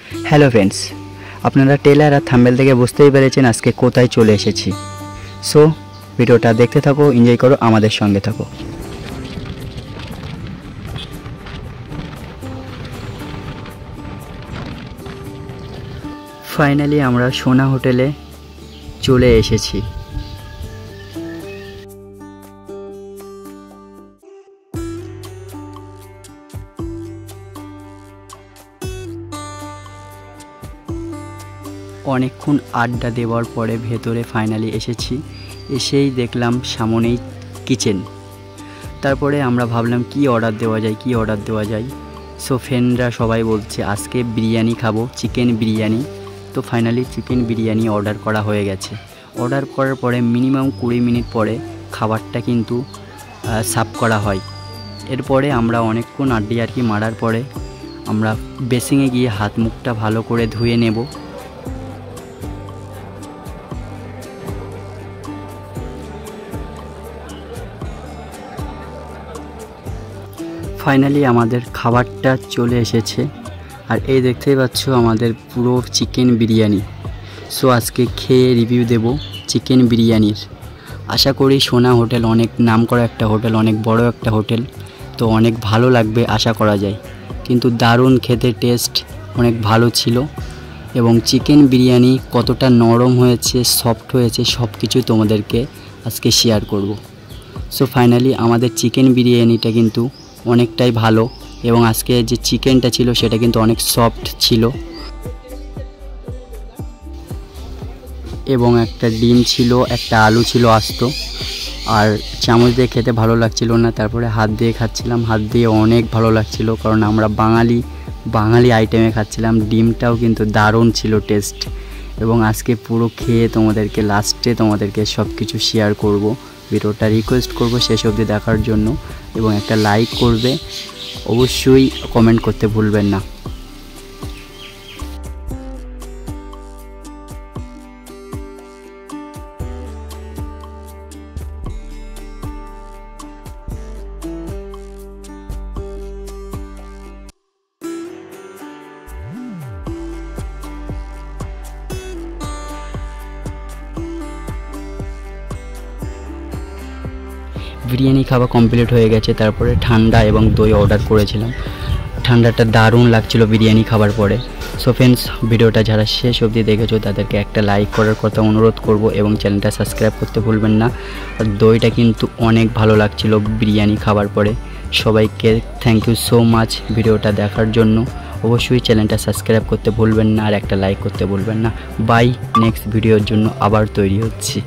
Hello friends, আপনারা trailer আর thumbnail থেকে বুঝতেই পেরেছেন আজকে কোথায় চলে এসেছি। সো ভিডিওটা দেখতে থাকো, এনজয় করো, আমাদের সঙ্গে থাকো। ফাইনালি আমরা সোনা হোটেলে চলে এসেছি। অনেকক্ষণ আড্ডা দেওয়ার পরে ভেতরে ফাইনালি এসেছি। এসেই দেখলাম সামনেই কিচেন। তারপরে আমরা ভাবলাম কি অর্ডার দেওয়া যায়। সো ফ্রেন্ডরা সবাই বলছে আজকে বিরিয়ানি খাবো, চিকেন বিরিয়ানি। তো ফাইনালি চিকেন বিরিয়ানি অর্ডার করা হয়ে গেছে। অর্ডার করার পরে মিনিমাম 20 মিনিট পরে খাবারটা কিন্তু সার্ভ করা হয়। এরপরে আমরা অনেকক্ষণ আড্ডি মারার পরে আমরা বেসিংয়ে গিয়ে হাত মুখটা ভালো করে ধুয়ে নেব। ফাইনালি আমাদের খাবারটা চলে এসেছে, আর এই দেখতেই পাচ্ছ আমাদের পুরো চিকেন বিরিয়ানি। সো আজকে খেয়ে রিভিউ দেব চিকেন বিরিয়ানির। আশা করি সোনা হোটেল অনেক নামকরা একটা হোটেল, অনেক বড় একটা হোটেল, তো অনেক ভালো লাগবে আশা করা যায়। কিন্তু দারুণ খেতে, টেস্ট অনেক ভালো ছিল। এবং চিকেন বিরিয়ানি কতটা নরম হয়েছে, সফট হয়েছে, সব কিছু তোমাদেরকে আজকে শেয়ার করব। সো ফাইনালি আমাদের চিকেন বিরিয়ানিটা কিন্তু অনেকটাই ভালো, এবং আজকে যে চিকেনটা ছিল সেটা কিন্তু অনেক সফট ছিল, এবং একটা ডিম ছিল, একটা আলু ছিল আস্ত, আর চামচ দিয়ে খেতে ভালো লাগছিল না। তারপরে হাত দিয়ে খাচ্ছিলাম, হাত দিয়ে অনেক ভালো লাগছিল, কারণ আমরা বাঙালি আইটেমে খাচ্ছিলাম। ডিমটাও কিন্তু দারুণ ছিল টেস্ট। এবং আজকে পুরো খেয়ে তোমাদেরকে লাস্টে সব কিছু শেয়ার করব। ভিডিওটা রিকোয়েস্ট করব শেষ অবধি দেখার জন্য, এবং একটা লাইক করবে, অবশ্যই কমেন্ট করতে ভুলবেন না। বিরিয়ানি খাওয়া কমপ্লিট হয়ে গেছে। তারপরে ঠান্ডা এবং দই অর্ডার করেছিলাম। ঠান্ডাটা দারুণ লাগছিল বিরিয়ানি খাবার পরে। সো ফ্রেন্ডস, ভিডিওটা যারা শেষ অবধি দেখেছো তাদেরকে একটা লাইক করার কথা অনুরোধ করব, এবং চ্যানেলটা সাবস্ক্রাইব করতে ভুলবেন না। আর দইটা কিন্তু অনেক ভালো লাগছিল বিরিয়ানি খাবার পরে। সবাইকে থ্যাংক ইউ সো মাচ ভিডিওটা দেখার জন্য। অবশ্যই চ্যানেলটা সাবস্ক্রাইব করতে ভুলবেন না, আর একটা লাইক করতে ভুলবেন না। বাই, নেক্সট ভিডিওর জন্য আবার তৈরি হচ্ছি।